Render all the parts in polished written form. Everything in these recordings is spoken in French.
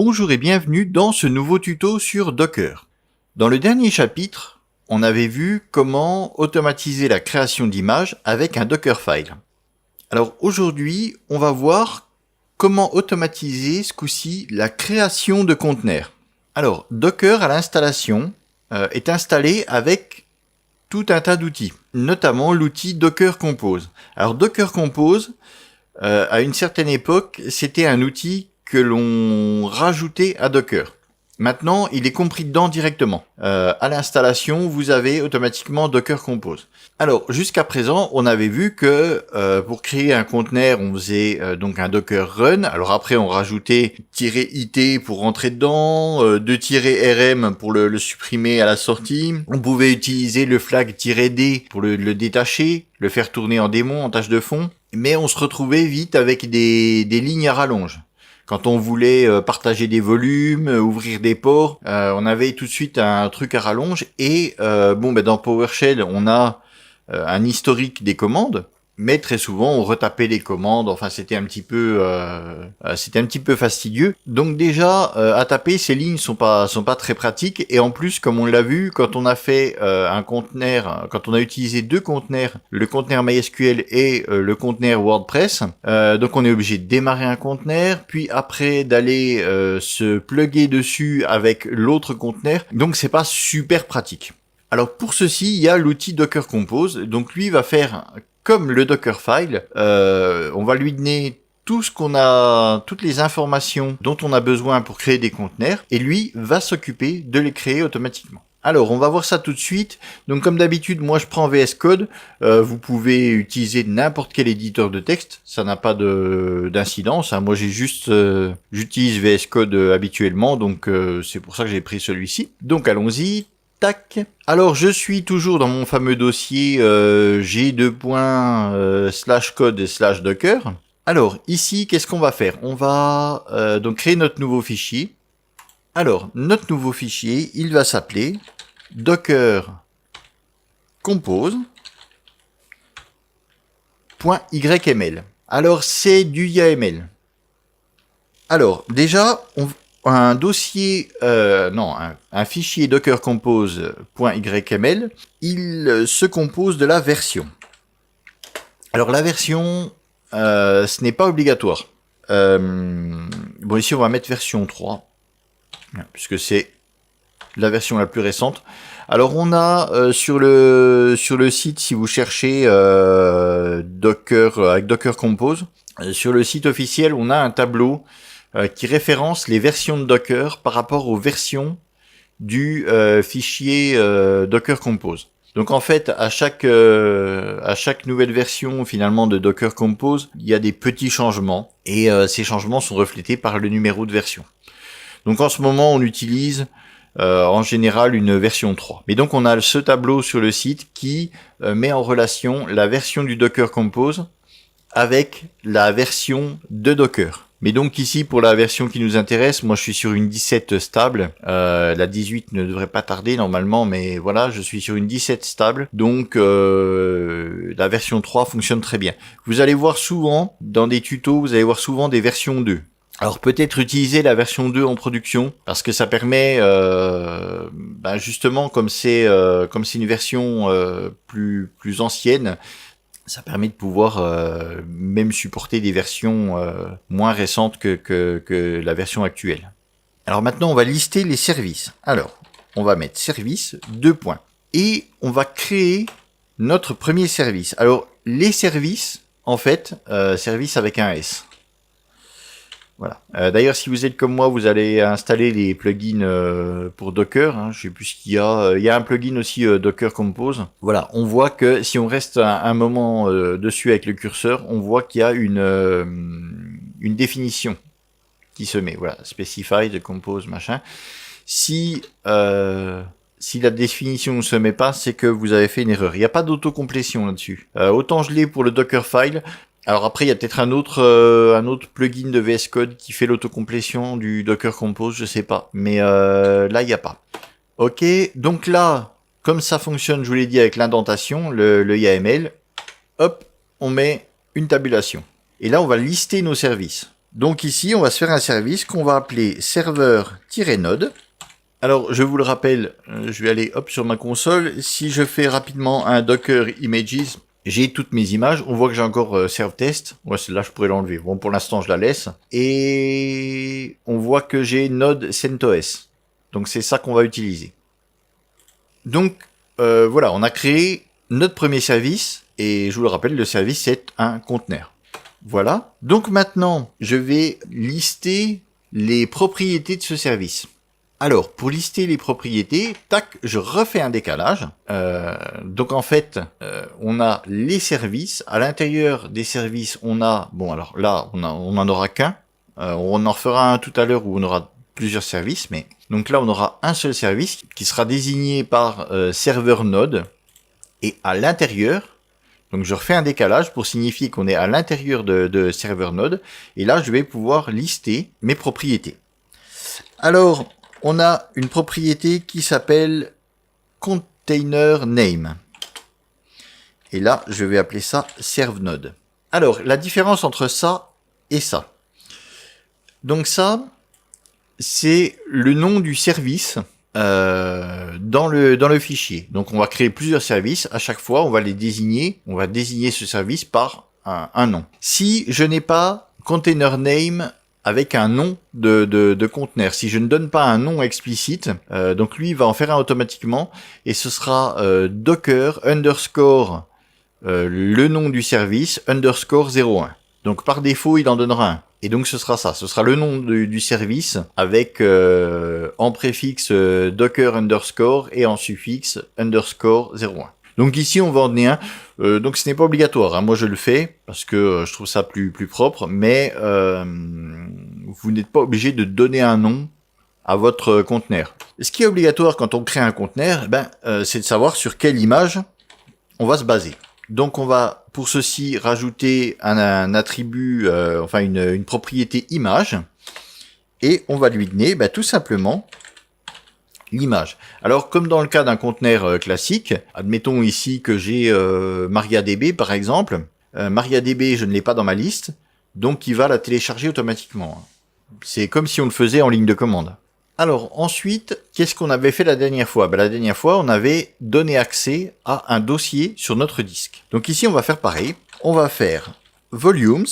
Bonjour et bienvenue dans ce nouveau tuto sur Docker. Dans le dernier chapitre, on avait vu comment automatiser la création d'images avec un Dockerfile. Alors aujourd'hui, on va voir comment automatiser ce coup-ci la création de conteneurs. Alors Docker à l'installation est installé avec tout un tas d'outils, notamment l'outil Docker Compose. Alors Docker Compose, à une certaine époque, c'était un outil que l'on rajoutait à Docker. Maintenant, il est compris dedans directement. À l'installation, vous avez automatiquement Docker Compose. Alors, jusqu'à présent, on avait vu que pour créer un conteneur, on faisait donc un Docker Run. Alors après, on rajoutait -it pour rentrer dedans, 2-rm pour le supprimer à la sortie. On pouvait utiliser le flag -d pour le détacher, le faire tourner en démon, en tâche de fond. Mais on se retrouvait vite avec des lignes à rallonge. Quand on voulait partager des volumes, ouvrir des ports, on avait tout de suite un truc à rallonge. Et dans PowerShell, on a un historique des commandes, mais très souvent on retapait les commandes. Enfin, c'était un petit peu fastidieux. Donc déjà, à taper, ces lignes sont pas très pratiques. Et en plus, comme on l'a vu, quand on a fait un conteneur, quand on a utilisé deux conteneurs, le conteneur MySQL et le conteneur WordPress, donc on est obligé de démarrer un conteneur, puis après d'aller se plugger dessus avec l'autre conteneur. Donc c'est pas super pratique. Alors pour ceci, il y a l'outil Docker Compose. Donc lui va faire comme le Dockerfile. On va lui donner tout ce qu'on a, toutes les informations dont on a besoin pour créer des conteneurs, et lui va s'occuper de les créer automatiquement. Alors on va voir ça tout de suite. Donc comme d'habitude, moi je prends VS Code. Vous pouvez utiliser n'importe quel éditeur de texte, ça n'a pas d'incidence. Moi j'utilise VS Code habituellement, donc c'est pour ça que j'ai pris celui-ci. Donc allons-y. Tac. Alors je suis toujours dans mon fameux dossier g2./code/docker. Alors ici, qu'est-ce qu'on va faire? On va donc créer notre nouveau fichier. Alors notre nouveau fichier, il va s'appeler Docker Compose.yml. Alors c'est du YAML. Alors déjà, un dossier, un fichier Docker Compose.yml, il se compose de la version. Alors la version, ce n'est pas obligatoire. Ici on va mettre version 3, puisque c'est la version la plus récente. Alors on a sur le site, si vous cherchez Docker avec Docker Compose, sur le site officiel, on a un tableau qui référence les versions de Docker par rapport aux versions du fichier Docker Compose. Donc en fait, à chaque nouvelle version finalement de Docker Compose, il y a des petits changements, et ces changements sont reflétés par le numéro de version. Donc en ce moment, on utilise en général une version 3. Mais donc on a ce tableau sur le site qui met en relation la version du Docker Compose avec la version de Docker. Mais donc ici, pour la version qui nous intéresse, moi je suis sur une 17 stable. La 18 ne devrait pas tarder normalement, mais voilà, je suis sur une 17 stable. Donc la version 3 fonctionne très bien. Vous allez voir souvent, dans des tutos, vous allez voir souvent des versions 2. Alors peut-être utiliser la version 2 en production, parce que ça permet, justement, comme c'est une version plus ancienne, ça permet de pouvoir même supporter des versions moins récentes que la version actuelle. Alors maintenant, on va lister les services. Alors, on va mettre service, 2 points. Et on va créer notre premier service. Alors, les services, en fait, service avec un S. Voilà. D'ailleurs, si vous êtes comme moi, vous allez installer les plugins pour Docker. Je sais plus ce qu'il y a. Il y a un plugin aussi Docker Compose. Voilà. On voit que si on reste un moment dessus avec le curseur, on voit qu'il y a une définition qui se met. Voilà. Specified, compose, machin. Si la définition ne se met pas, c'est que vous avez fait une erreur. Il n'y a pas d'autocomplétion là-dessus. Autant je l'ai pour le Dockerfile. Alors après, il y a peut-être un autre plugin de VS Code qui fait l'autocomplétion du Docker Compose, je sais pas. Mais là, il n'y a pas. Ok, donc là, comme ça fonctionne, je vous l'ai dit, avec l'indentation, le YAML, hop, on met une tabulation. Et là, on va lister nos services. Donc ici, on va se faire un service qu'on va appeler serveur-node. Alors, je vous le rappelle, je vais aller hop sur ma console. Si je fais rapidement un docker images, j'ai toutes mes images. On voit que j'ai encore serve test. Ouais, celle-là, je pourrais l'enlever. Bon, pour l'instant, je la laisse. Et on voit que j'ai node CentOS. Donc, c'est ça qu'on va utiliser. Donc, voilà, on a créé notre premier service. Et je vous le rappelle, le service, c'est un conteneur. Voilà. Donc maintenant, je vais lister les propriétés de ce service. Alors, pour lister les propriétés, tac, je refais un décalage. Donc en fait, on a les services. À l'intérieur des services, on a... Bon, alors là, on en aura qu'un. On en refera un tout à l'heure où on aura plusieurs services. Mais donc là, on aura un seul service qui sera désigné par serveur node. Et à l'intérieur... Donc je refais un décalage pour signifier qu'on est à l'intérieur de serveur node. Et là, je vais pouvoir lister mes propriétés. Alors, on a une propriété qui s'appelle container name. Et là, je vais appeler ça serve node. Alors, la différence entre ça et ça. Donc ça, c'est le nom du service dans le fichier. Donc on va créer plusieurs services. À chaque fois, on va les désigner. On va désigner ce service par un nom. Si je n'ai pas container name avec un nom de conteneur, si je ne donne pas un nom explicite, donc lui il va en faire un automatiquement et ce sera docker underscore le nom du service underscore 01. Donc par défaut, il en donnera un. Et donc ce sera ça, ce sera le nom du service avec en préfixe docker underscore et en suffixe underscore 01. Donc ici on va en donner un. Donc ce n'est pas obligatoire, hein. Moi je le fais parce que je trouve ça plus propre, mais vous n'êtes pas obligé de donner un nom à votre conteneur. Ce qui est obligatoire quand on crée un conteneur, c'est de savoir sur quelle image on va se baser. Donc on va pour ceci rajouter un attribut, enfin une propriété image, et on va lui donner tout simplement l'image. Alors comme dans le cas d'un conteneur classique, admettons ici que j'ai MariaDB par exemple. MariaDB, je ne l'ai pas dans ma liste, donc il va la télécharger automatiquement. C'est comme si on le faisait en ligne de commande. Alors ensuite, qu'est-ce qu'on avait fait la dernière fois? La dernière fois, on avait donné accès à un dossier sur notre disque. Donc ici, on va faire pareil. On va faire volumes.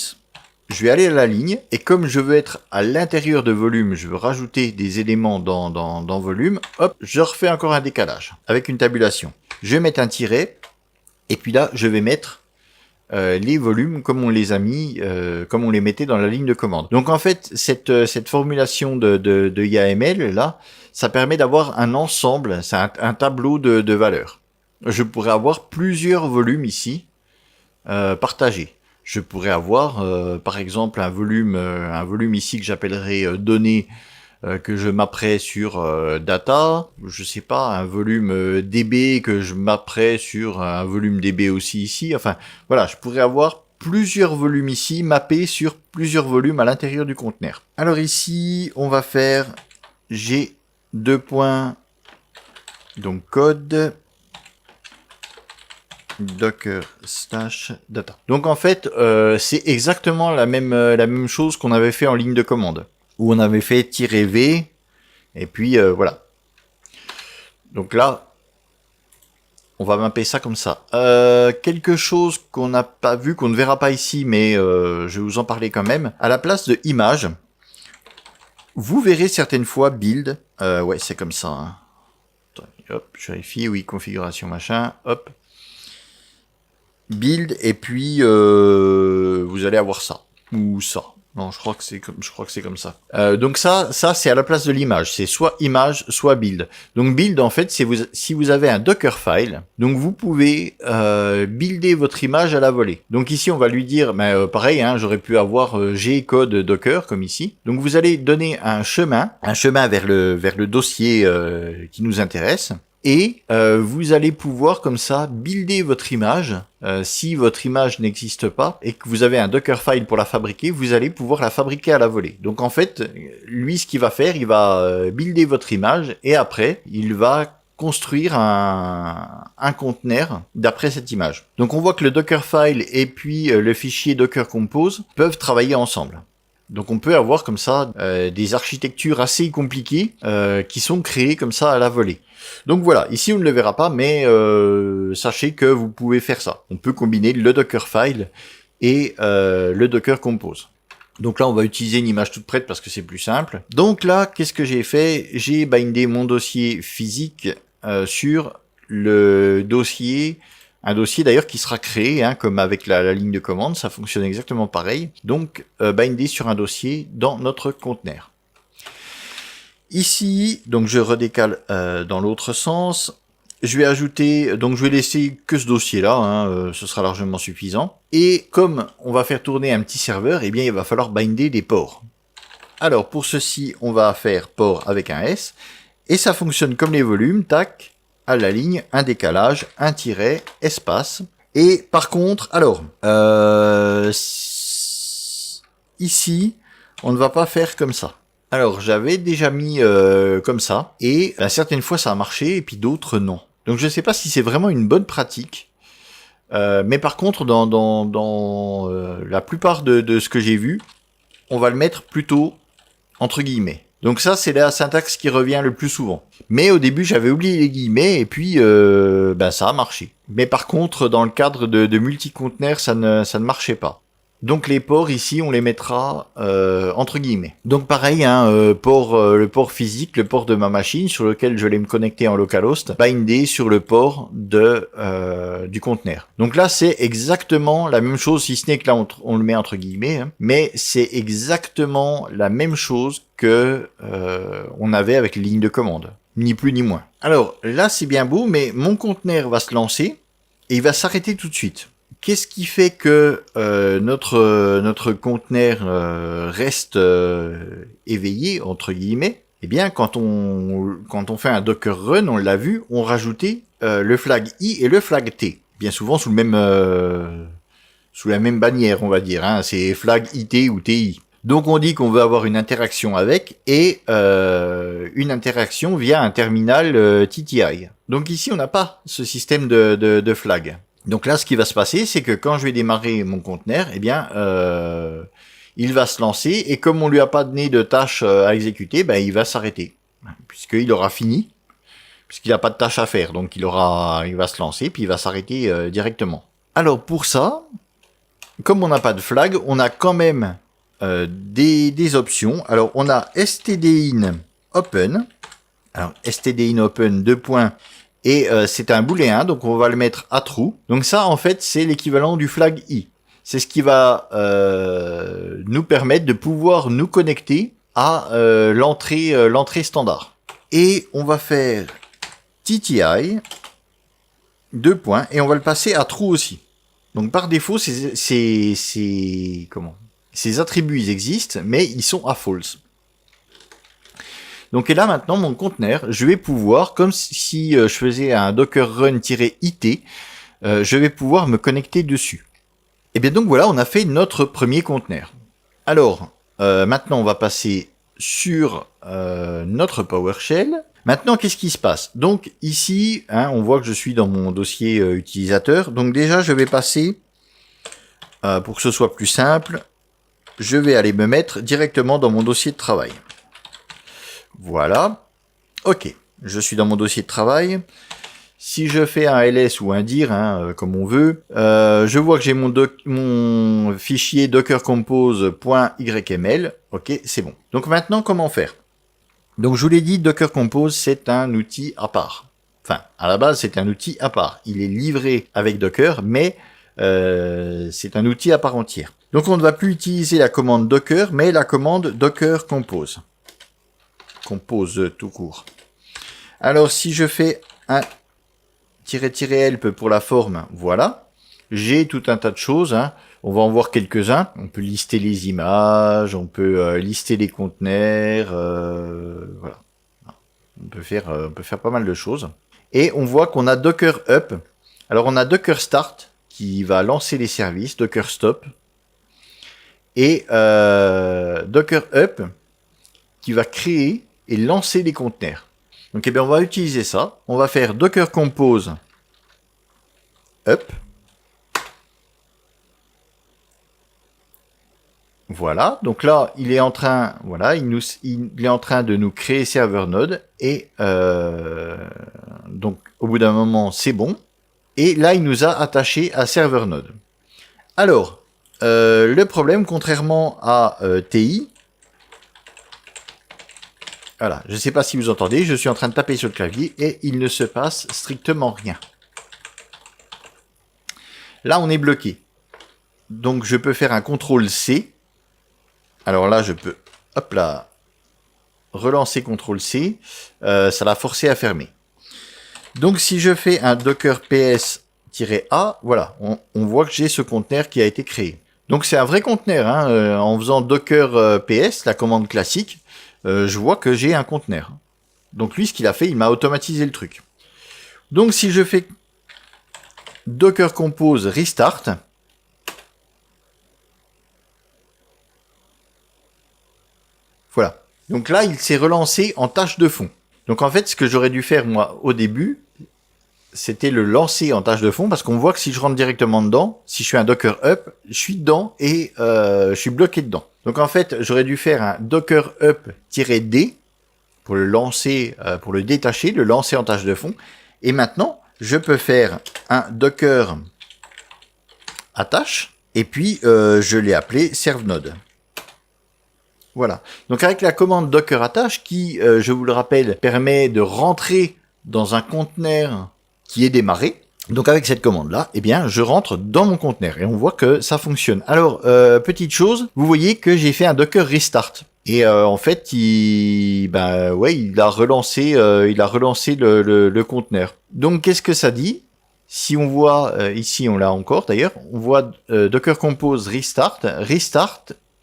Je vais aller à la ligne. Et comme je veux être à l'intérieur de volume, je veux rajouter des éléments dans volume. Hop, je refais encore un décalage avec une tabulation. Je vais mettre un tiret. Et puis là, je vais mettre les volumes comme on les a mis, comme on les mettait dans la ligne de commande. Donc en fait, cette formulation de YAML là, ça permet d'avoir un ensemble, c'est un tableau de valeurs. Je pourrais avoir plusieurs volumes ici partagés. Je pourrais avoir par exemple un volume ici que j'appellerais données que je mapperais sur data, je sais pas, un volume DB que je mapperais sur un volume DB aussi ici. Enfin, voilà, je pourrais avoir plusieurs volumes ici mappés sur plusieurs volumes à l'intérieur du conteneur. Alors ici, on va faire G donc code docker stash data. Donc en fait, c'est exactement la même chose qu'on avait fait en ligne de commande, où on avait fait -v, et puis voilà. Donc là, on va mapper ça comme ça. Quelque chose qu'on n'a pas vu, qu'on ne verra pas ici, mais je vais vous en parler quand même. À la place de image, vous verrez certaines fois build. Ouais, c'est comme ça. Hein. Attends, hop, je vérifie, oui, configuration, machin, hop. Build, et puis vous allez avoir ça, ou ça. Non, je crois que c'est comme ça. Donc ça c'est à la place de l'image. C'est soit image, soit build. Donc build, en fait, c'est si vous avez un Dockerfile, donc vous pouvez builder votre image à la volée. Donc ici, on va lui dire, pareil, hein, j'aurais pu avoir G code Docker comme ici. Donc vous allez donner un chemin vers le dossier qui nous intéresse. Et vous allez pouvoir comme ça builder votre image. Si votre image n'existe pas et que vous avez un Dockerfile pour la fabriquer, vous allez pouvoir la fabriquer à la volée. Donc en fait, lui, ce qu'il va faire, il va builder votre image et après, il va construire un conteneur d'après cette image. Donc on voit que le Dockerfile et puis le fichier Docker Compose peuvent travailler ensemble. Donc on peut avoir comme ça des architectures assez compliquées qui sont créées comme ça à la volée. Donc voilà, ici on ne le verra pas, mais sachez que vous pouvez faire ça. On peut combiner le Dockerfile et le Docker Compose. Donc là, on va utiliser une image toute prête parce que c'est plus simple. Donc là, qu'est-ce que j'ai fait? J'ai bindé mon dossier physique sur le dossier, un dossier d'ailleurs qui sera créé, hein, comme avec la ligne de commande, ça fonctionne exactement pareil. Donc bindé sur un dossier dans notre conteneur. Ici, donc je redécale dans l'autre sens. Je vais ajouter, donc je vais laisser que ce dossier-là, hein, ce sera largement suffisant. Et comme on va faire tourner un petit serveur, eh bien il va falloir binder des ports. Alors pour ceci, on va faire port avec un S, et ça fonctionne comme les volumes, tac, à la ligne, un décalage, un tiret, espace. Et par contre, alors, ici, on ne va pas faire comme ça. Alors j'avais déjà mis comme ça, et certaines fois ça a marché, et puis d'autres non. Donc je ne sais pas si c'est vraiment une bonne pratique, mais par contre dans la plupart de ce que j'ai vu, on va le mettre plutôt entre guillemets. Donc ça c'est la syntaxe qui revient le plus souvent. Mais au début j'avais oublié les guillemets, et puis ça a marché. Mais par contre dans le cadre de multi-conteneurs ça ne marchait pas. Donc les ports ici, on les mettra entre guillemets. Donc pareil, hein, le port physique, le port de ma machine sur lequel je vais me connecter en localhost, bindé sur le port du conteneur. Donc là, c'est exactement la même chose, si ce n'est que là, on le met entre guillemets, hein, mais c'est exactement la même chose que on avait avec les lignes de commande, ni plus ni moins. Alors là, c'est bien beau, mais mon conteneur va se lancer et il va s'arrêter tout de suite. Qu'est-ce qui fait que notre conteneur reste éveillé entre guillemets? Eh bien, quand on fait un Docker run, on l'a vu, on rajoutait le flag I et le flag T, bien souvent sous la même bannière, on va dire. Hein, c'est flag IT ou TI. Donc on dit qu'on veut avoir une interaction avec et une interaction via un terminal TTI. Donc ici, on n'a pas ce système de flag. Donc là, ce qui va se passer, c'est que quand je vais démarrer mon conteneur, eh bien, il va se lancer, et comme on lui a pas donné de tâche à exécuter, ben, il va s'arrêter, puisqu'il aura fini, puisqu'il n'a pas de tâche à faire, donc il va se lancer, puis il va s'arrêter directement. Alors pour ça, comme on n'a pas de flag, on a quand même des options. Alors on a stdin open, alors stdin open 2 points. Et c'est un booléen, donc on va le mettre à true. Donc ça, en fait, c'est l'équivalent du flag i. C'est ce qui va nous permettre de pouvoir nous connecter à l'entrée standard. Et on va faire TTI, 2 points, et on va le passer à true aussi. Donc par défaut, ces attributs, ils existent, mais ils sont à false. Donc et là maintenant mon conteneur, je vais pouvoir, comme si je faisais un docker run-it, je vais pouvoir me connecter dessus. Et bien donc voilà, on a fait notre premier conteneur. Alors maintenant on va passer sur notre PowerShell. Maintenant qu'est-ce qui se passe? Donc ici, hein, on voit que je suis dans mon dossier utilisateur. Donc déjà je vais passer, pour que ce soit plus simple, je vais aller me mettre directement dans mon dossier de travail. Voilà, ok, je suis dans mon dossier de travail. Si je fais un ls ou un dir, hein, comme on veut, je vois que j'ai mon fichier dockercompose.yml. Ok, c'est bon. Donc maintenant, comment faire? Donc je vous l'ai dit, Docker Compose, c'est un outil à part. Enfin, à la base, c'est un outil à part. Il est livré avec Docker, mais c'est un outil à part entière. Donc on ne va plus utiliser la commande Docker, mais la commande Docker Compose. Compose tout court. Alors si je fais un -help pour la forme, voilà, j'ai tout un tas de choses, hein. On va en voir quelques-uns. On peut lister les images, on peut lister les conteneurs, voilà. On peut faire pas mal de choses. Et on voit qu'on a Docker Up. Alors on a Docker Start qui va lancer les services, Docker Stop, et Docker Up qui va créer et lancer les conteneurs. Donc eh bien, on va utiliser ça. On va faire Docker Compose Up. Voilà, donc là, il est en train, voilà, il est en train de nous créer serveur node et donc au bout d'un moment, c'est bon. Et là, il nous a attaché à serveur node. Alors, le problème, contrairement à TI, voilà, je ne sais pas si vous entendez, je suis en train de taper sur le clavier et il ne se passe strictement rien. Là, on est bloqué. Donc, je peux faire un CTRL-C. Alors là, je peux, hop là, relancer CTRL-C. Ça l'a forcé à fermer. Donc, si je fais un docker ps-a, voilà, on voit que j'ai ce conteneur qui a été créé. Donc, c'est un vrai conteneur. Hein, en faisant docker ps, la commande classique, je vois que j'ai un conteneur. Donc, lui, ce qu'il a fait, il m'a automatisé le truc. Donc, si je fais docker compose restart, voilà. Donc là, il s'est relancé en tâche de fond. Donc en fait, ce que j'aurais dû faire, moi, au début, c'était le lancer en tâche de fond, parce qu'on voit que si je rentre directement dedans, si je fais un docker up, je suis dedans et je suis bloqué dedans. Donc en fait, j'aurais dû faire un docker up-d pour le lancer, pour le détacher, le lancer en tâche de fond. Et maintenant, je peux faire un docker attache, et puis je l'ai appelé serve-node. Voilà. Donc avec la commande docker attache qui, je vous le rappelle, permet de rentrer dans un conteneur qui est démarré. Donc avec cette commande-là, eh bien, je rentre dans mon conteneur et on voit que ça fonctionne. Alors, petite chose, vous voyez que j'ai fait un docker restart. Et en fait, il a relancé le conteneur. Donc qu'est-ce que ça dit? Si on voit, ici on l'a encore d'ailleurs, on voit docker compose restart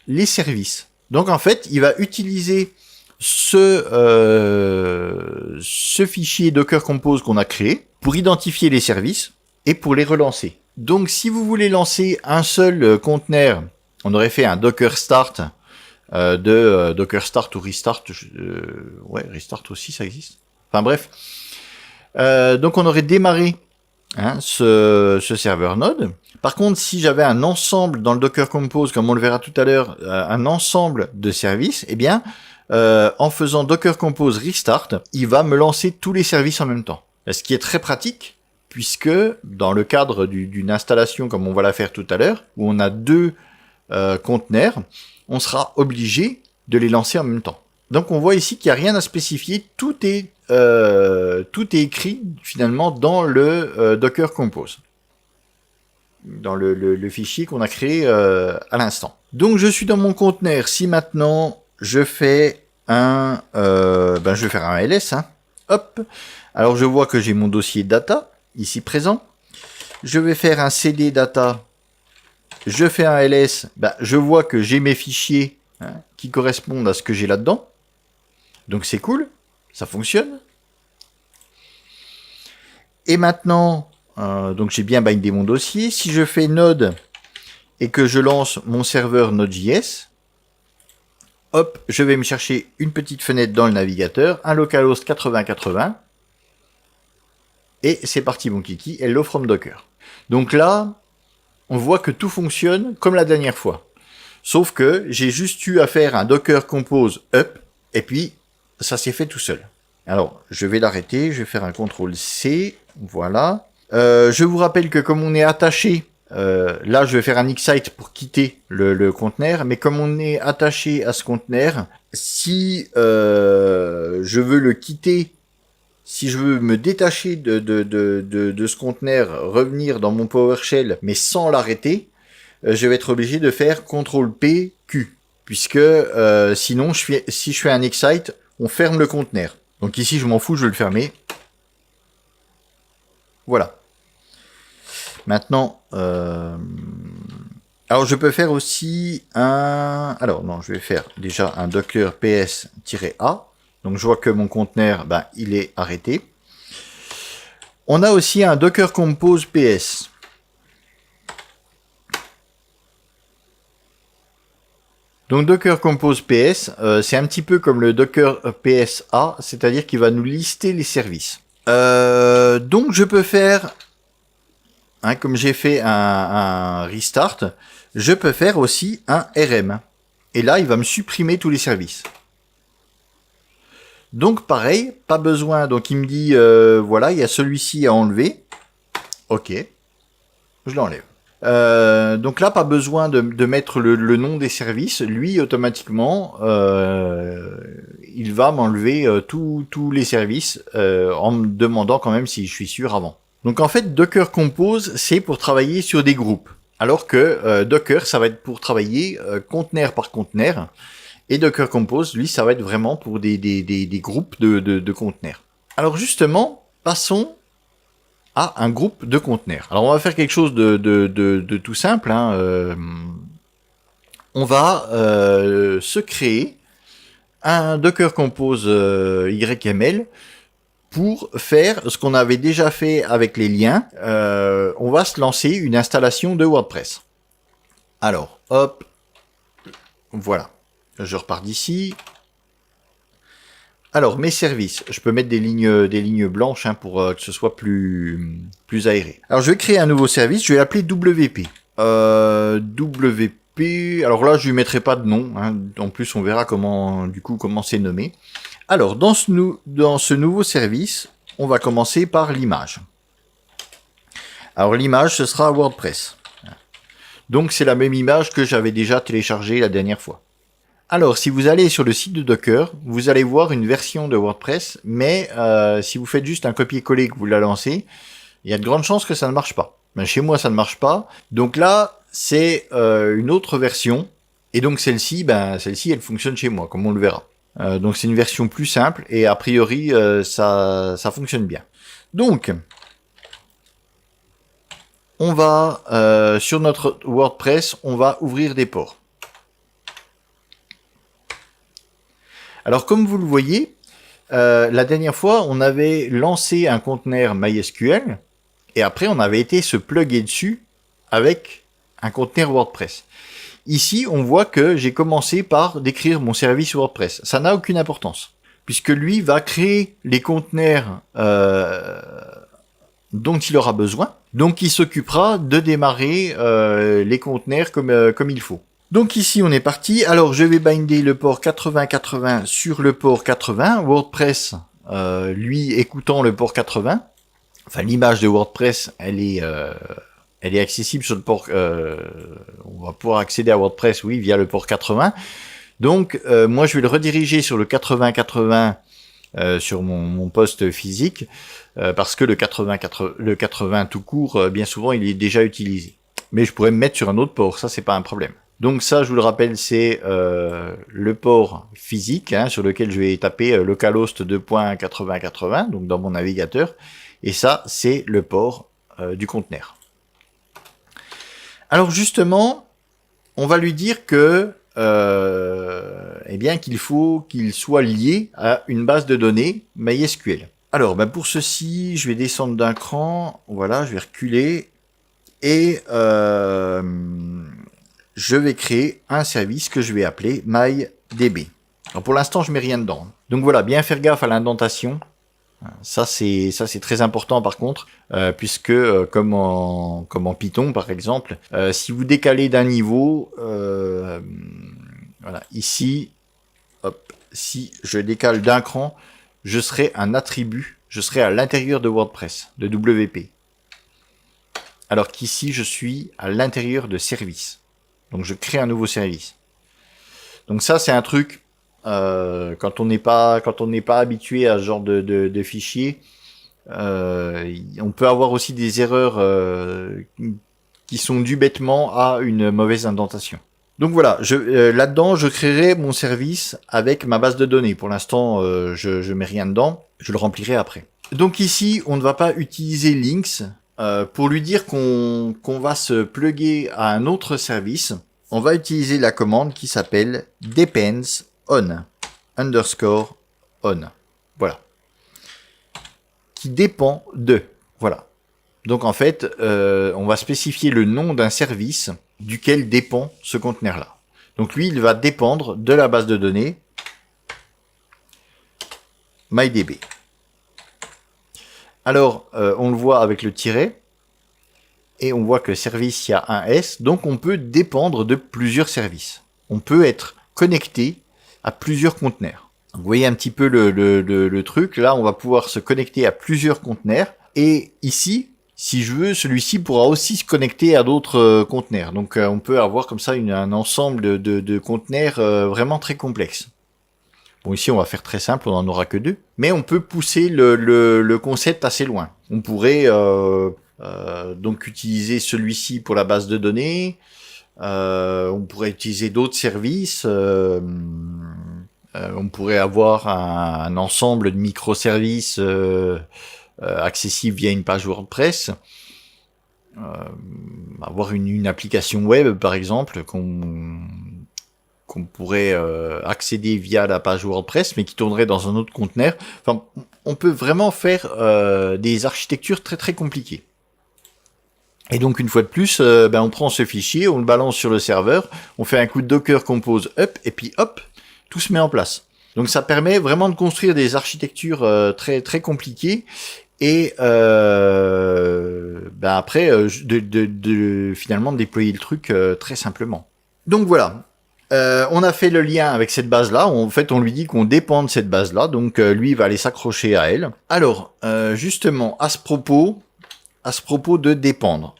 les services. Donc en fait, il va utiliser ce fichier Docker Compose qu'on a créé pour identifier les services et pour les relancer. Donc si vous voulez lancer un seul conteneur, on aurait fait un Docker Start Docker Start ou Restart. Ouais, Restart aussi, ça existe. Enfin bref. Donc on aurait démarré ce serveur node. Par contre, si j'avais un ensemble dans le Docker Compose, comme on le verra tout à l'heure, un ensemble de services, eh bien, en faisant Docker Compose Restart, il va me lancer tous les services en même temps. Ce qui est très pratique, puisque dans le cadre d'une installation, comme on va la faire tout à l'heure, où on a deux conteneurs, on sera obligé de les lancer en même temps. Donc on voit ici qu'il n'y a rien à spécifier, tout est écrit finalement dans le Docker Compose, dans le fichier qu'on a créé à l'instant. Donc je suis dans mon conteneur. Si maintenant je fais je vais faire un ls, hop. Alors je vois que j'ai mon dossier data ici présent. Je vais faire un cd data. Je fais un ls. Je vois que j'ai mes fichiers qui correspondent à ce que j'ai là-dedans. Donc c'est cool, ça fonctionne. Et maintenant, donc j'ai bien bindé mon dossier. Si je fais node et que je lance mon serveur Node.js, hop, je vais me chercher une petite fenêtre dans le navigateur, un localhost 8080, et c'est parti mon kiki, hello from Docker. Donc là, on voit que tout fonctionne comme la dernière fois. Sauf que j'ai juste eu à faire un Docker Compose up, et puis ça s'est fait tout seul. Alors, je vais l'arrêter, je vais faire un CTRL-C, voilà. Je vous rappelle que comme on est attaché, là je vais faire un excite pour quitter le conteneur, mais comme on est attaché à ce conteneur, si je veux le quitter, si je veux me détacher de ce conteneur, revenir dans mon PowerShell, mais sans l'arrêter, je vais être obligé de faire CTRL-P, Q, puisque sinon, si je fais un excite, on ferme le conteneur. Donc ici, je m'en fous, je vais le fermer. Voilà. Maintenant, alors je peux faire aussi un... Alors non, je vais faire déjà un docker ps-a. Donc je vois que mon conteneur, il est arrêté. On a aussi un docker compose ps. Donc Docker Compose PS, c'est un petit peu comme le Docker PSA, c'est-à-dire qu'il va nous lister les services. Donc je peux faire, comme j'ai fait un restart, je peux faire aussi un RM. Et là, il va me supprimer tous les services. Donc pareil, pas besoin. Donc il me dit, voilà, il y a celui-ci à enlever. Ok, je l'enlève. Donc là, pas besoin de mettre le nom des services. Lui, automatiquement, il va m'enlever tous les services en me demandant quand même si je suis sûr avant. Donc en fait, Docker Compose, c'est pour travailler sur des groupes. Alors que Docker, ça va être pour travailler conteneur par conteneur. Et Docker Compose, lui, ça va être vraiment pour des groupes de conteneurs. Alors justement, passons à un groupe de conteneurs. Alors on va faire quelque chose de tout simple. Hein. On va se créer un Docker Compose YML pour faire ce qu'on avait déjà fait avec les liens. On va se lancer une installation de WordPress. Alors, hop, voilà. Je repars d'ici. Alors, mes services, je peux mettre des lignes blanches pour que ce soit plus aéré. Alors, je vais créer un nouveau service, je vais l'appeler WP. WP, alors là, je lui mettrai pas de nom. Hein. En plus, on verra comment c'est nommé. Alors, dans ce nouveau service, on va commencer par l'image. Alors, l'image, ce sera WordPress. Donc, c'est la même image que j'avais déjà téléchargée la dernière fois. Alors, si vous allez sur le site de Docker, vous allez voir une version de WordPress, mais si vous faites juste un copier-coller que vous la lancez, il y a de grandes chances que ça ne marche pas. Ben, chez moi, ça ne marche pas. Donc là, c'est une autre version. Et donc celle-ci, elle fonctionne chez moi, comme on le verra. Donc c'est une version plus simple, et a priori, ça fonctionne bien. Donc, on va, sur notre WordPress, on va ouvrir des ports. Alors, comme vous le voyez, la dernière fois, on avait lancé un conteneur MySQL, et après, on avait été se plugger dessus avec un conteneur WordPress. Ici, on voit que j'ai commencé par décrire mon service WordPress. Ça n'a aucune importance, puisque lui va créer les conteneurs dont il aura besoin. Donc, il s'occupera de démarrer les conteneurs comme il faut. Donc ici on est parti. Alors je vais binder le port 8080 sur le port 80. WordPress, lui écoutant le port 80. Enfin l'image de WordPress, elle est accessible sur le port. On va pouvoir accéder à WordPress, oui, via le port 80. Donc moi je vais le rediriger sur le 8080 sur mon poste physique parce que le 80 tout court, bien souvent il est déjà utilisé. Mais je pourrais me mettre sur un autre port, ça c'est pas un problème. Donc ça, je vous le rappelle, c'est le port physique sur lequel je vais taper localhost 2.8080, donc dans mon navigateur. Et ça, c'est le port du conteneur. Alors justement, on va lui dire que qu'il faut qu'il soit lié à une base de données MySQL. Alors, pour ceci, je vais descendre d'un cran. Voilà, je vais reculer et je vais créer un service que je vais appeler MyDB. Alors pour l'instant, je mets rien dedans. Donc voilà, bien faire gaffe à l'indentation. Ça c'est très important par contre, puisque comme en Python par exemple, si vous décalez d'un niveau, voilà, ici, hop, si je décale d'un cran, je serai un attribut, je serai à l'intérieur de WordPress, de WP. Alors qu'ici, je suis à l'intérieur de service. Donc je crée un nouveau service. Donc ça c'est un truc quand on n'est pas habitué à ce genre de fichiers, on peut avoir aussi des erreurs qui sont dues bêtement à une mauvaise indentation. Donc voilà, là-dedans je créerai mon service avec ma base de données. Pour l'instant je mets rien dedans, je le remplirai après. Donc ici on ne va pas utiliser links. Pour lui dire qu'on va se plugger à un autre service, on va utiliser la commande qui s'appelle depends on _on. Voilà. Qui dépend de. Voilà. Donc en fait, on va spécifier le nom d'un service duquel dépend ce conteneur-là. Donc lui, il va dépendre de la base de données MyDB. Alors, on le voit avec le tiret, et on voit que service, il y a un S, donc on peut dépendre de plusieurs services. On peut être connecter à plusieurs conteneurs. Donc, vous voyez un petit peu le truc. Là, on va pouvoir se connecter à plusieurs conteneurs. Et ici, si je veux, celui-ci pourra aussi se connecter à d'autres conteneurs. Donc, on peut avoir comme ça un ensemble de conteneurs vraiment très complexes. Bon, ici, on va faire très simple, on n'en aura que 2. Mais on peut pousser le concept assez loin. On pourrait donc utiliser celui-ci pour la base de données. On pourrait utiliser d'autres services. On pourrait avoir un ensemble de microservices accessibles via une page WordPress. Avoir une application web, par exemple, qu'on pourrait accéder via la page WordPress, mais qui tournerait dans un autre conteneur. Enfin, on peut vraiment faire des architectures très très compliquées. Et donc une fois de plus, on prend ce fichier, on le balance sur le serveur, on fait un coup de Docker Compose up, et puis hop, tout se met en place. Donc ça permet vraiment de construire des architectures très très compliquées, et après finalement de déployer le truc très simplement. Donc voilà. On a fait le lien avec cette base-là. En fait, on lui dit qu'on dépend de cette base-là. Donc, lui, il va aller s'accrocher à elle. Alors, justement, à ce propos de dépendre,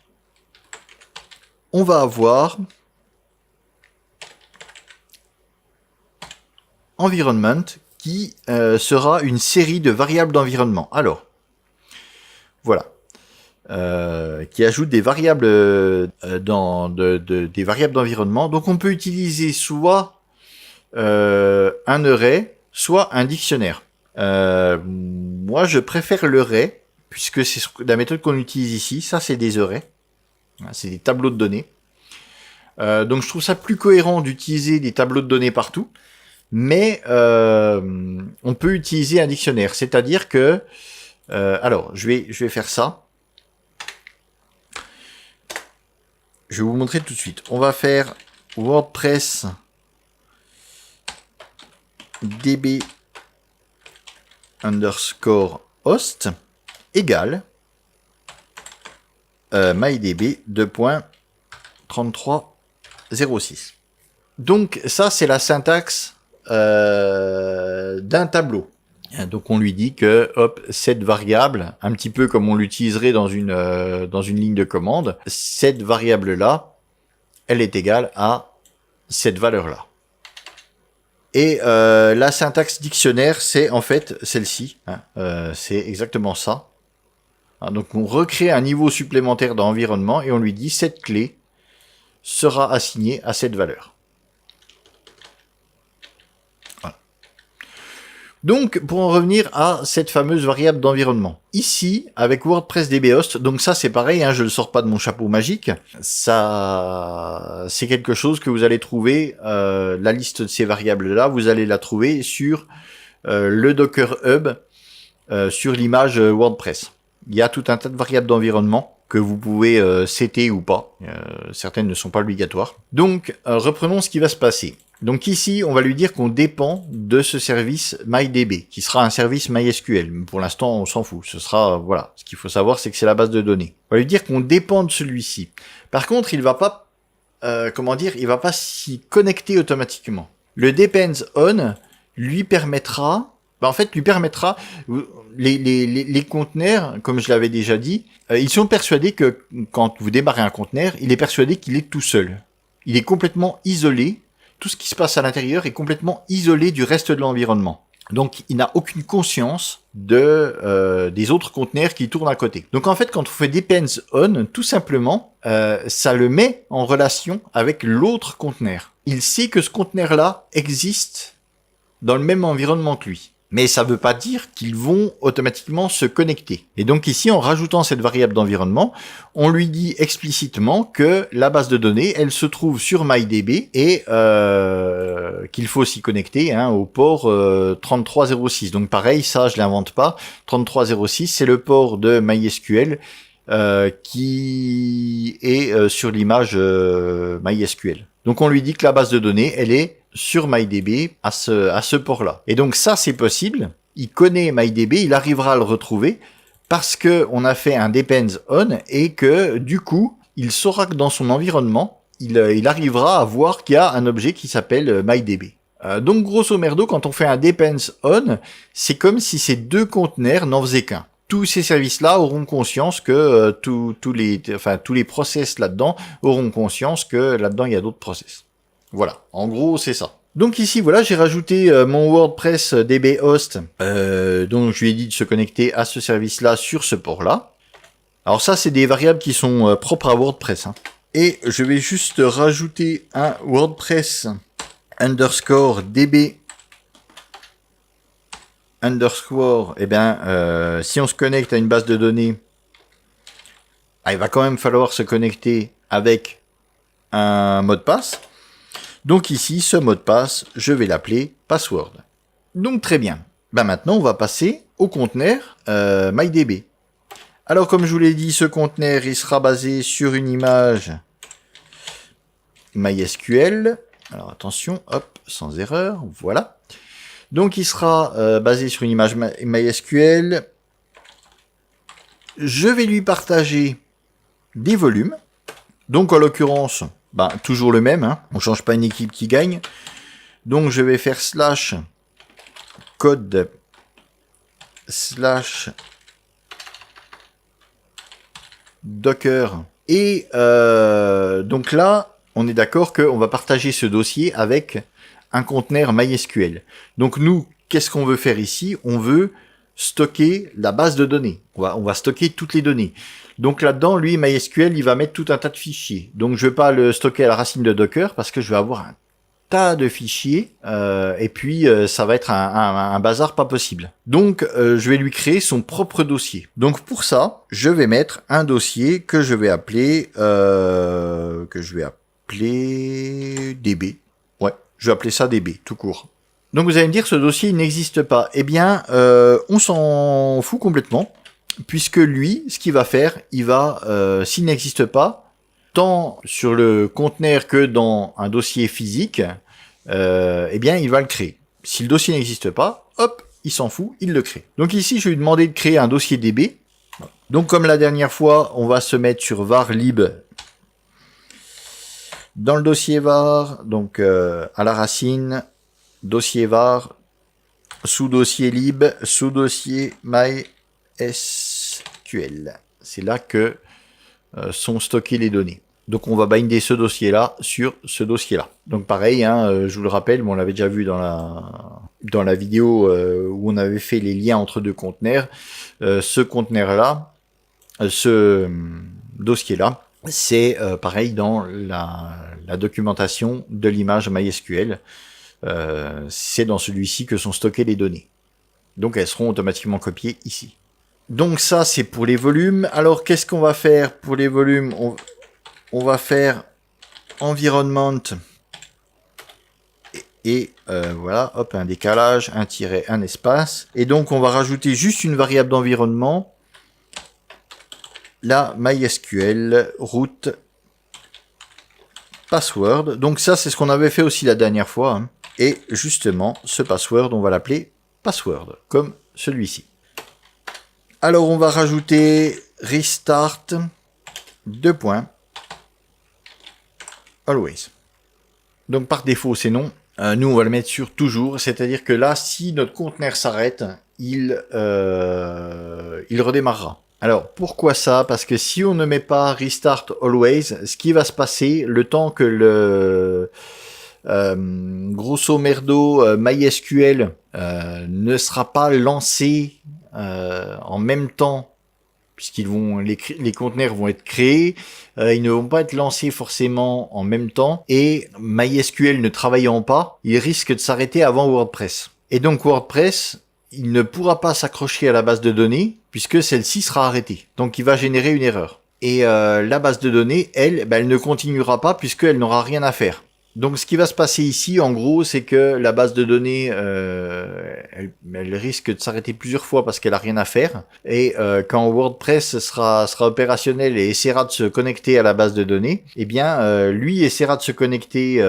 on va avoir environment qui sera une série de variables d'environnement. Alors, voilà. Qui ajoute des variables des variables d'environnement. Donc on peut utiliser soit un array, soit un dictionnaire. Moi je préfère l'array, puisque c'est la méthode qu'on utilise ici. Ça c'est des arrays, c'est des tableaux de données. Donc je trouve ça plus cohérent d'utiliser des tableaux de données partout, mais on peut utiliser un dictionnaire. C'est-à-dire que alors je vais faire ça. Je vais vous montrer tout de suite. On va faire WordPress db underscore host égale mydb 2.3306. Donc ça c'est la syntaxe d'un tableau. Donc on lui dit que hop, cette variable, un petit peu comme on l'utiliserait dans une ligne de commande, cette variable là, elle est égale à cette valeur là. Et la syntaxe dictionnaire, c'est en fait celle-ci. C'est exactement ça. Donc on recrée un niveau supplémentaire d'environnement et on lui dit cette clé sera assignée à cette valeur. Donc, pour en revenir à cette fameuse variable d'environnement. Ici, avec WordPress DBhost, donc ça c'est pareil, je le sors pas de mon chapeau magique. Ça, c'est quelque chose que vous allez trouver, la liste de ces variables-là, vous allez la trouver sur le Docker Hub, sur l'image WordPress. Il y a tout un tas de variables d'environnement que vous pouvez setter ou pas. Certaines ne sont pas obligatoires. Donc, reprenons ce qui va se passer. Donc ici, on va lui dire qu'on dépend de ce service MyDB, qui sera un service MySQL. Mais pour l'instant, on s'en fout. Ce sera, voilà. Ce qu'il faut savoir, c'est que c'est la base de données. On va lui dire qu'on dépend de celui-ci. Par contre, il va pas, il va pas s'y connecter automatiquement. Le depends on lui permettra, les conteneurs, comme je l'avais déjà dit, ils sont persuadés que quand vous démarrez un conteneur, il est persuadé qu'il est tout seul. Il est complètement isolé. Tout ce qui se passe à l'intérieur est complètement isolé du reste de l'environnement. Donc, il n'a aucune conscience des autres conteneurs qui tournent à côté. Donc, en fait, quand on fait depends on, tout simplement, ça le met en relation avec l'autre conteneur. Il sait que ce conteneur-là existe dans le même environnement que lui. Mais ça ne veut pas dire qu'ils vont automatiquement se connecter. Et donc ici, en rajoutant cette variable d'environnement, on lui dit explicitement que la base de données, elle se trouve sur MyDB et qu'il faut s'y connecter au port 3306. Donc pareil, ça je l'invente pas. 3306, c'est le port de MySQL qui est sur l'image MySQL. Donc on lui dit que la base de données, elle est sur MyDB à ce port-là. Et donc ça, c'est possible. Il connaît MyDB, il arrivera à le retrouver parce que on a fait un depends on et que du coup, il saura que dans son environnement, il arrivera à voir qu'il y a un objet qui s'appelle MyDB. Donc grosso merdo, quand on fait un depends on, c'est comme si ces deux conteneurs n'en faisaient qu'un. Tous ces services-là auront conscience que tous les process là-dedans auront conscience que là-dedans il y a d'autres process. Voilà, en gros c'est ça. Donc ici voilà, j'ai rajouté mon WordPress DB host, dont je lui ai dit de se connecter à ce service-là sur ce port-là. Alors ça c'est des variables qui sont propres à WordPress. Et je vais juste rajouter un WordPress underscore DB underscore, si on se connecte à une base de données, il va quand même falloir se connecter avec un mot de passe. Donc ici, ce mot de passe, je vais l'appeler password. Donc très bien. Maintenant, on va passer au conteneur MyDB. Alors comme je vous l'ai dit, ce conteneur, il sera basé sur une image MySQL. Alors attention, hop, sans erreur, voilà. Donc il sera basé sur une image MySQL. Je vais lui partager des volumes. Donc en l'occurrence, toujours le même, on change pas une équipe qui gagne. Donc je vais faire slash code slash docker. Et donc là, on est d'accord qu'on va partager ce dossier avec un conteneur MySQL. Donc nous, qu'est-ce qu'on veut faire ici? On veut stocker la base de données. On va stocker toutes les données. Donc là-dedans, lui, MySQL, il va mettre tout un tas de fichiers. Donc je vais pas le stocker à la racine de Docker parce que je vais avoir un tas de fichiers et puis ça va être un bazar pas possible. Donc je vais lui créer son propre dossier. Donc pour ça, je vais mettre un dossier que je vais appeler DB. Ouais, je vais appeler ça DB, tout court. Donc vous allez me dire, ce dossier il n'existe pas. Eh bien, on s'en fout complètement, puisque lui, ce qu'il va faire, il va, s'il n'existe pas, tant sur le conteneur que dans un dossier physique, eh bien, il va le créer. Si le dossier n'existe pas, hop, il s'en fout, il le crée. Donc ici, je vais lui demander de créer un dossier DB. Donc comme la dernière fois, on va se mettre sur var lib. Dans le dossier var, donc à la racine, dossier var, sous-dossier lib, sous-dossier MySQL. C'est là que sont stockées les données. Donc on va binder ce dossier-là sur ce dossier-là. Donc pareil, je vous le rappelle, on l'avait déjà vu dans la vidéo où on avait fait les liens entre deux conteneurs. Ce conteneur-là, ce dossier-là, c'est pareil dans la documentation de l'image MySQL. C'est dans celui-ci que sont stockées les données. Donc elles seront automatiquement copiées ici. Donc ça c'est pour les volumes. Alors qu'est-ce qu'on va faire pour les volumes? On va faire environment et voilà, hop, un décalage, un tiret, un espace. Et donc on va rajouter juste une variable d'environnement, la MySQL root password. Donc ça c'est ce qu'on avait fait aussi la dernière fois. Et justement, ce password, on va l'appeler password, comme celui-ci. Alors, on va rajouter restart, always. Donc, par défaut, c'est non. Nous, on va le mettre sur toujours, c'est-à-dire que là, si notre conteneur s'arrête, il redémarrera. Alors, pourquoi ça? Parce que si on ne met pas restart always, ce qui va se passer, le temps que grosso merdo, MySQL ne sera pas lancé en même temps, les conteneurs vont être créés, ils ne vont pas être lancés forcément en même temps, et MySQL ne travaillant pas, il risque de s'arrêter avant WordPress. Et donc WordPress, il ne pourra pas s'accrocher à la base de données, puisque celle-ci sera arrêtée. Donc il va générer une erreur. Et la base de données, elle ne continuera pas, puisqu'elle n'aura rien à faire. Donc ce qui va se passer ici, en gros, c'est que la base de données, elle risque de s'arrêter plusieurs fois parce qu'elle a rien à faire. Et quand WordPress sera opérationnel et essaiera de se connecter à la base de données, eh bien, lui essaiera de se connecter,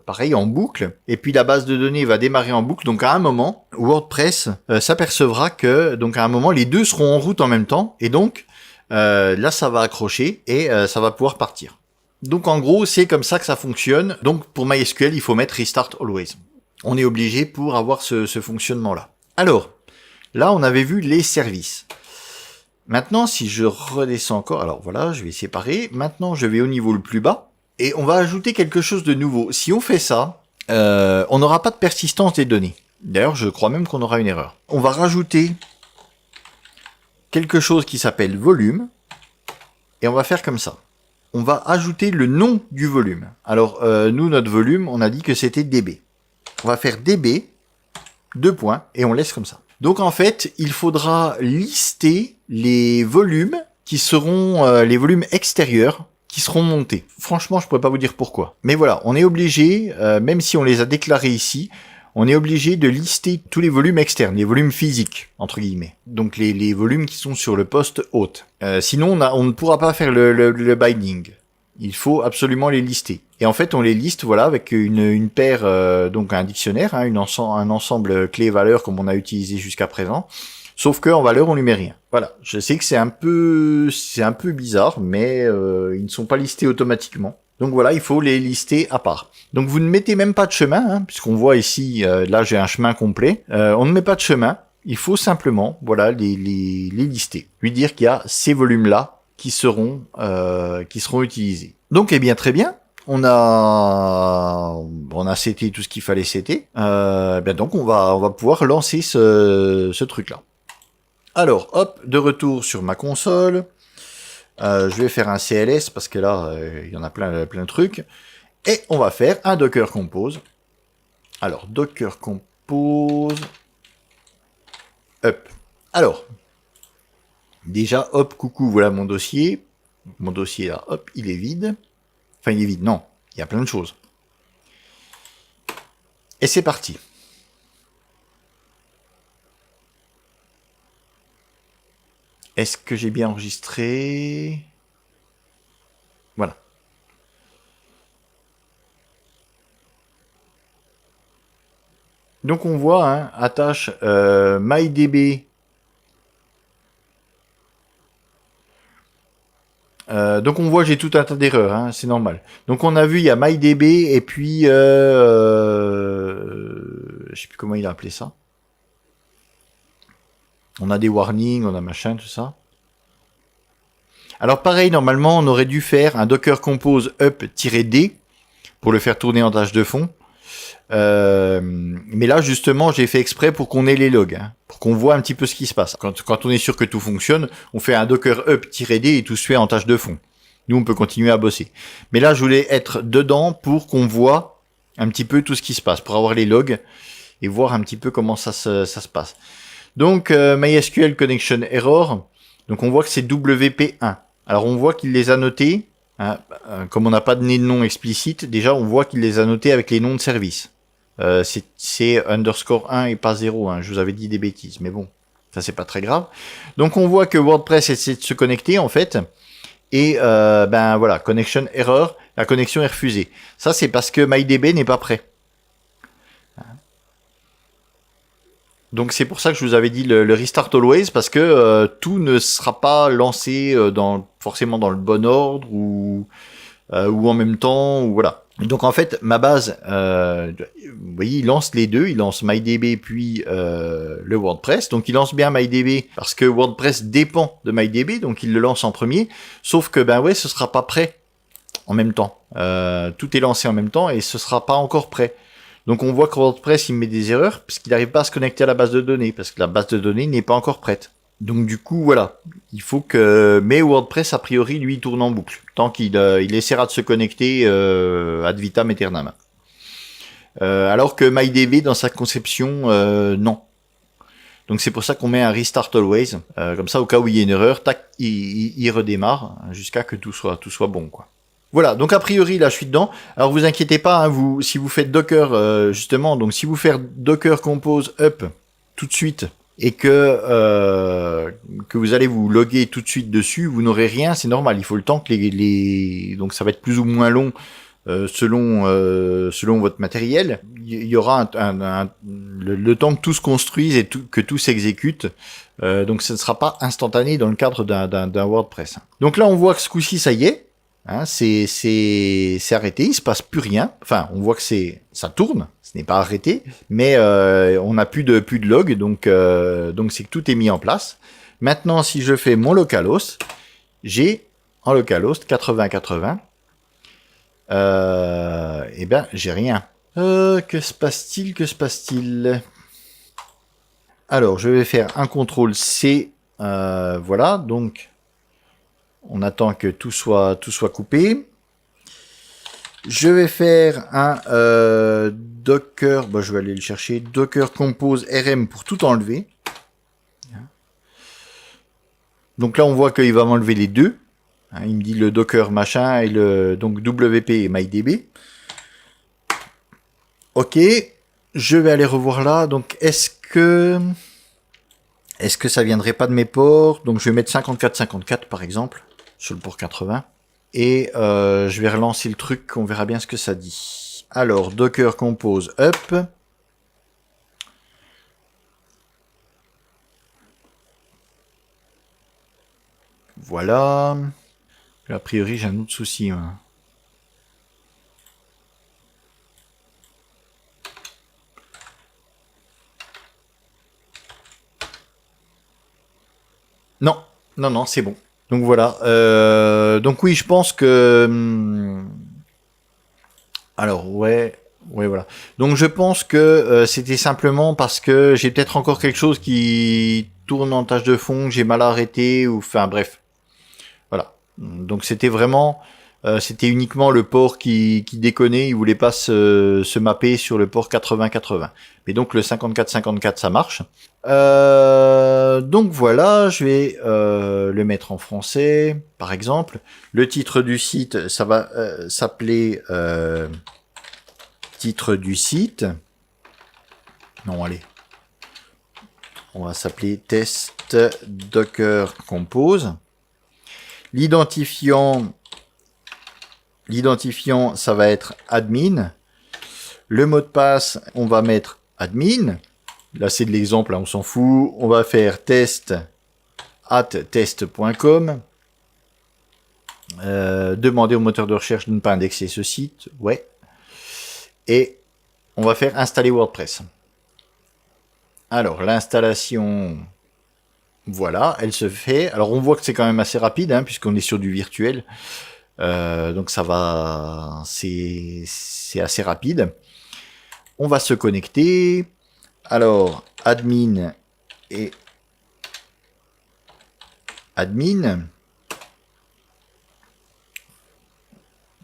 pareil, en boucle. Et puis la base de données va démarrer en boucle. Donc à un moment, WordPress s'apercevra que, donc à un moment, les deux seront en route en même temps. Et donc là, ça va accrocher et ça va pouvoir partir. Donc en gros, c'est comme ça que ça fonctionne. Donc pour MySQL, il faut mettre Restart Always. On est obligé pour avoir ce fonctionnement-là. Alors, là, on avait vu les services. Maintenant, si je redescends encore, alors voilà, je vais séparer. Maintenant, je vais au niveau le plus bas et on va ajouter quelque chose de nouveau. Si on fait ça, on n'aura pas de persistance des données. D'ailleurs, je crois même qu'on aura une erreur. On va rajouter quelque chose qui s'appelle volume et on va faire comme ça. On va ajouter le nom du volume. Alors, nous, notre volume, on a dit que c'était dB. On va faire dB, 2 points, et on laisse comme ça. Donc en fait, il faudra lister les volumes qui seront les volumes extérieurs qui seront montés. Franchement, je pourrais pas vous dire pourquoi. Mais voilà, on est obligé, même si on les a déclarés ici, on est obligé de lister tous les volumes externes, les volumes physiques, entre guillemets. Donc les volumes qui sont sur le poste hôte. Sinon, on ne pourra pas faire le binding. Il faut absolument les lister. Et en fait, on les liste, voilà, avec une paire, donc un dictionnaire, hein, un ensemble clé-valeur comme on a utilisé jusqu'à présent. Sauf que en valeur, on lui met rien. Voilà. Je sais que c'est un peu bizarre, mais ils ne sont pas listés automatiquement. Donc voilà, il faut les lister à part. Donc vous ne mettez même pas de chemin, hein, puisqu'on voit ici, là j'ai un chemin complet. On ne met pas de chemin. Il faut simplement, voilà, les lister. Lui dire qu'il y a ces volumes-là qui seront utilisés. Donc, eh bien, très bien. On a seté tout ce qu'il fallait setter. Donc, on va pouvoir lancer ce truc-là. Alors, hop, de retour sur ma console. Je vais faire un CLS parce que là, il y en a plein de trucs. Et on va faire un Docker Compose. Alors, Docker Compose. Up. Alors, déjà, hop, coucou, voilà mon dossier. Mon dossier là, hop, il est vide. Enfin, il est vide, non, il y a plein de choses. Et c'est parti. Est-ce que j'ai bien enregistré? Voilà. Donc on voit, hein, attache MyDB. Donc on voit j'ai tout un tas d'erreurs, hein, c'est normal. Donc on a vu il y a MyDB et puis je sais plus comment il a appelé ça. On a des warnings, on a machin, tout ça. Alors pareil, normalement on aurait dû faire un Docker Compose up-d pour le faire tourner en tâche de fond. Mais là justement j'ai fait exprès pour qu'on ait les logs, hein, pour qu'on voit un petit peu ce qui se passe. Quand on est sûr que tout fonctionne, on fait un docker up-d et tout se fait en tâche de fond. Nous on peut continuer à bosser. Mais là je voulais être dedans pour qu'on voit un petit peu tout ce qui se passe, pour avoir les logs et voir un petit peu comment ça se passe. Donc MySQL Connection Error, donc on voit que c'est WP1. Alors on voit qu'il les a notés, hein, comme on n'a pas donné de nom explicite, déjà on voit qu'il les a notés avec les noms de service. C'est underscore 1 et pas 0, hein. Je vous avais dit des bêtises, mais bon, ça c'est pas très grave. Donc on voit que WordPress essaie de se connecter en fait, et ben voilà, connection error, la connexion est refusée. Ça c'est parce que MyDB n'est pas prêt. Donc c'est pour ça que je vous avais dit le Restart Always, parce que tout ne sera pas lancé forcément dans le bon ordre, ou en même temps, ou voilà. Donc en fait, ma base, vous voyez, il lance les deux, il lance MyDB puis le WordPress. Donc il lance bien MyDB parce que WordPress dépend de MyDB, donc il le lance en premier. Sauf que ben ouais, ce sera pas prêt en même temps. Tout est lancé en même temps et ce sera pas encore prêt. Donc on voit que WordPress il met des erreurs parce qu'il n'arrive pas à se connecter à la base de données, parce que la base de données n'est pas encore prête. Donc du coup voilà, il faut que... Mais WordPress a priori lui tourne en boucle, tant qu'il essaiera de se connecter ad vitam aeternam. Alors que MyDB dans sa conception, non. Donc c'est pour ça qu'on met un Restart Always, comme ça au cas où il y a une erreur, tac, il redémarre jusqu'à que tout soit bon quoi. Voilà, donc a priori là je suis dedans. Alors vous inquiétez pas, hein, si vous faites Docker justement, donc si vous faites Docker Compose up tout de suite et que vous allez vous loguer tout de suite dessus, vous n'aurez rien, c'est normal. Il faut le temps que donc ça va être plus ou moins long selon votre matériel. Il y aura le temps que tout se construise et que tout s'exécute. Donc ce ne sera pas instantané dans le cadre d'un WordPress. Donc là on voit que ce coup-ci ça y est. Hein, c'est arrêté, il se passe plus rien. Enfin, on voit que ça tourne, ce n'est pas arrêté, mais on n'a plus de log, donc c'est que tout est mis en place. Maintenant, si je fais mon localhost, j'ai en localhost 80-80. Eh ben, j'ai rien. Que se passe-t-il? Que se passe-t-il? Alors, je vais faire un CTRL C. Voilà, donc on attend que tout soit coupé. Je vais faire un Docker. Bon, je vais aller le chercher. Docker Compose RM pour tout enlever. Donc là, on voit qu'il va m'enlever les deux. Il me dit le Docker machin et le donc WP et MyDB. Ok, je vais aller revoir là. Donc est-ce que ça viendrait pas de mes ports? Donc je vais mettre 54-54 par exemple sur le port 80 et je vais relancer le truc. On verra bien ce que ça dit. Alors Docker Compose up. Voilà. A priori, j'ai un autre souci. Hein. Non, non, c'est bon. Donc voilà. Donc oui, je pense que... Alors, ouais, voilà. Donc je pense que c'était simplement parce que j'ai peut-être encore quelque chose qui tourne en tâche de fond, que j'ai mal arrêté, ou... Enfin, bref. Voilà. Donc c'était vraiment... c'était uniquement le port qui déconnait, il voulait pas se mapper sur le port 80-80. Mais donc le 54-54 ça marche. Donc voilà, je vais le mettre en français, par exemple. Le titre du site, ça va s'appeler titre du site. Non, allez. On va s'appeler test Docker Compose. L'identifiant, ça va être admin. Le mot de passe, on va mettre admin. Là, c'est de l'exemple, on s'en fout. On va faire test@test.com. Demander au moteur de recherche de ne pas indexer ce site. Ouais. Et on va faire installer WordPress. Alors, l'installation, voilà, elle se fait. Alors, on voit que c'est quand même assez rapide, hein, puisqu'on est sur du virtuel. Donc, ça va... C'est assez rapide. On va se connecter. Alors, admin et admin.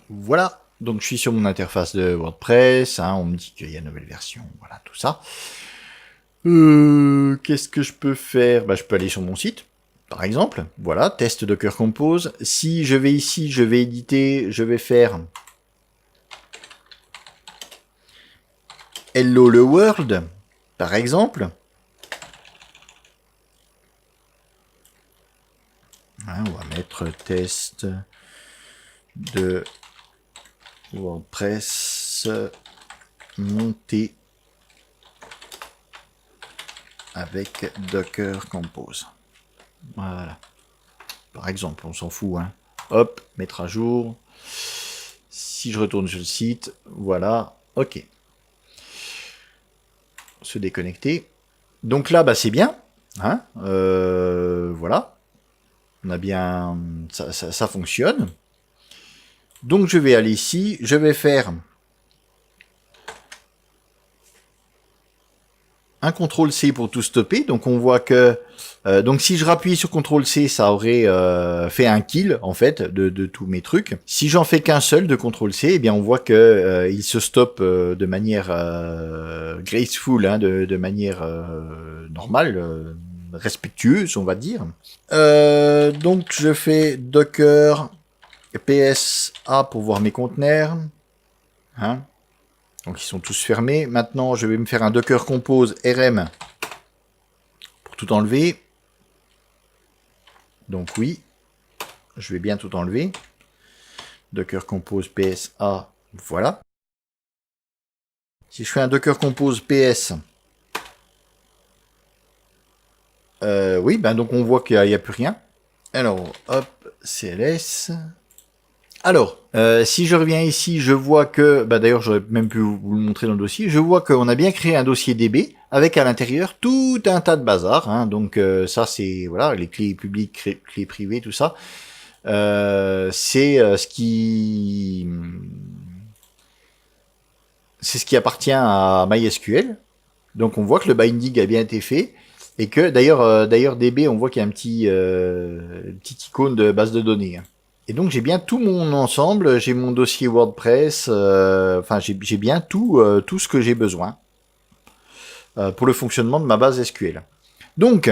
Voilà. Donc, je suis sur mon interface de WordPress. Hein, on me dit qu'il y a une nouvelle version. Voilà, tout ça. Qu'est-ce que je peux faire? Je peux aller sur mon site, par exemple. Voilà, test Docker Compose. Si je vais ici, je vais éditer, je vais faire Hello le World, par exemple. Hein, on va mettre test de WordPress monté avec Docker Compose. Voilà. Par exemple, on s'en fout. Hein. Hop, mettre à jour. Si je retourne sur le site, voilà. Ok. Se déconnecter. Donc là, c'est bien. Hein. Voilà. On a bien... Ça fonctionne. Donc je vais aller ici. Je vais faire un CTRL-C pour tout stopper. Donc on voit que... donc si je rappuie sur CTRL-C, ça aurait fait un kill, en fait, de tous mes trucs. Si j'en fais qu'un seul de CTRL-C, eh bien on voit que il se stoppe de manière graceful, hein, de manière normale, respectueuse, on va dire. Donc je fais Docker PSA pour voir mes conteneurs. Hein. Donc ils sont tous fermés. Maintenant, je vais me faire un Docker Compose RM pour tout enlever. Donc oui, je vais bien tout enlever. Docker Compose PSA, voilà. Si je fais un Docker Compose PS, oui, donc on voit qu'il n'y a plus rien. Alors, hop, CLS. Alors, si je reviens ici, je vois que, bah d'ailleurs j'aurais même pu vous le montrer dans le dossier, je vois qu'on a bien créé un dossier DB avec à l'intérieur tout un tas de bazar. Hein, donc ça c'est voilà les clés publiques, clés privées, tout ça. C'est ce qui appartient à MySQL. Donc on voit que le binding a bien été fait et que d'ailleurs DB on voit qu'il y a un petit icône de base de données. Hein. Et donc j'ai bien tout mon ensemble, j'ai mon dossier WordPress, enfin j'ai bien tout ce que j'ai besoin pour le fonctionnement de ma base SQL. Donc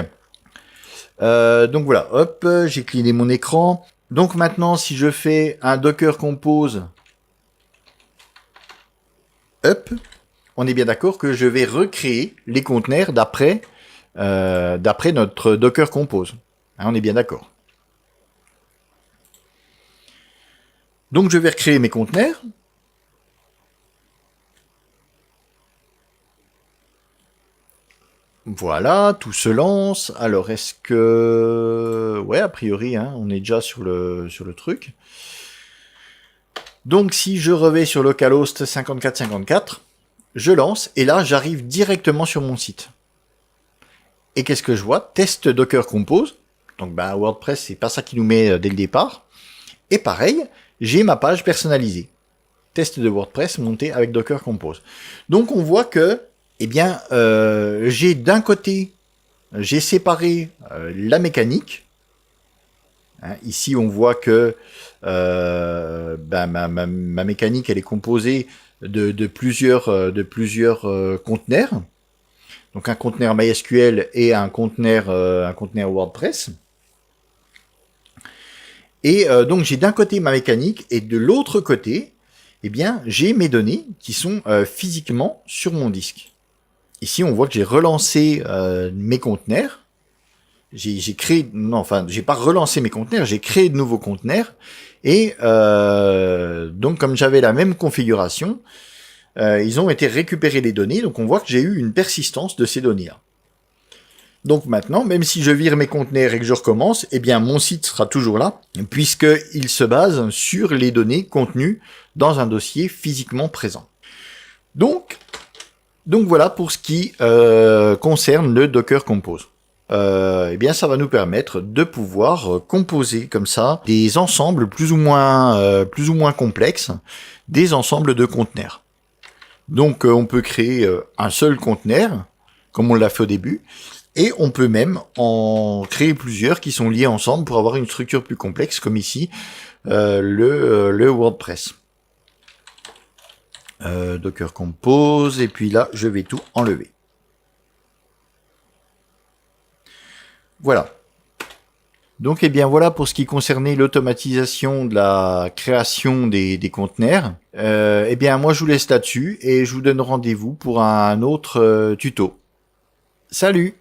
voilà, hop, j'ai cliné mon écran. Donc maintenant si je fais un Docker Compose, up, on est bien d'accord que je vais recréer les conteneurs d'après notre Docker Compose. Hein, on est bien d'accord. Donc je vais recréer mes conteneurs. Voilà, tout se lance. Alors est-ce que... Ouais, a priori, hein, on est déjà sur le truc. Donc si je revais sur localhost 5454, je lance et là j'arrive directement sur mon site. Et qu'est-ce que je vois? Test Docker Compose. Donc bah, WordPress, c'est pas ça qui nous met dès le départ. Et pareil, j'ai ma page personnalisée. Test de WordPress monté avec Docker Compose. Donc on voit que, eh bien, j'ai d'un côté, j'ai séparé la mécanique. Hein, ici, on voit que ma mécanique, elle est composée de plusieurs conteneurs. Donc un conteneur MySQL et un conteneur WordPress. Et donc j'ai d'un côté ma mécanique et de l'autre côté, eh bien j'ai mes données qui sont physiquement sur mon disque. Ici on voit que j'ai relancé mes conteneurs. J'ai créé, non, enfin j'ai pas relancé mes conteneurs, j'ai créé de nouveaux conteneurs. Et donc comme j'avais la même configuration, ils ont été récupérés les données. Donc on voit que j'ai eu une persistance de ces données-là. Donc maintenant, même si je vire mes conteneurs et que je recommence, eh bien mon site sera toujours là, puisqu'il se base sur les données contenues dans un dossier physiquement présent. Donc voilà pour ce qui concerne le Docker Compose. Eh bien ça va nous permettre de pouvoir composer comme ça des ensembles plus ou moins complexes, des ensembles de conteneurs. Donc on peut créer un seul conteneur, comme on l'a fait au début, et on peut même en créer plusieurs qui sont liés ensemble pour avoir une structure plus complexe, comme ici le WordPress. Docker Compose, et puis là, je vais tout enlever. Voilà. Donc, eh bien, voilà pour ce qui concernait l'automatisation de la création des conteneurs. Eh bien, moi, je vous laisse là-dessus, et je vous donne rendez-vous pour un autre tuto. Salut!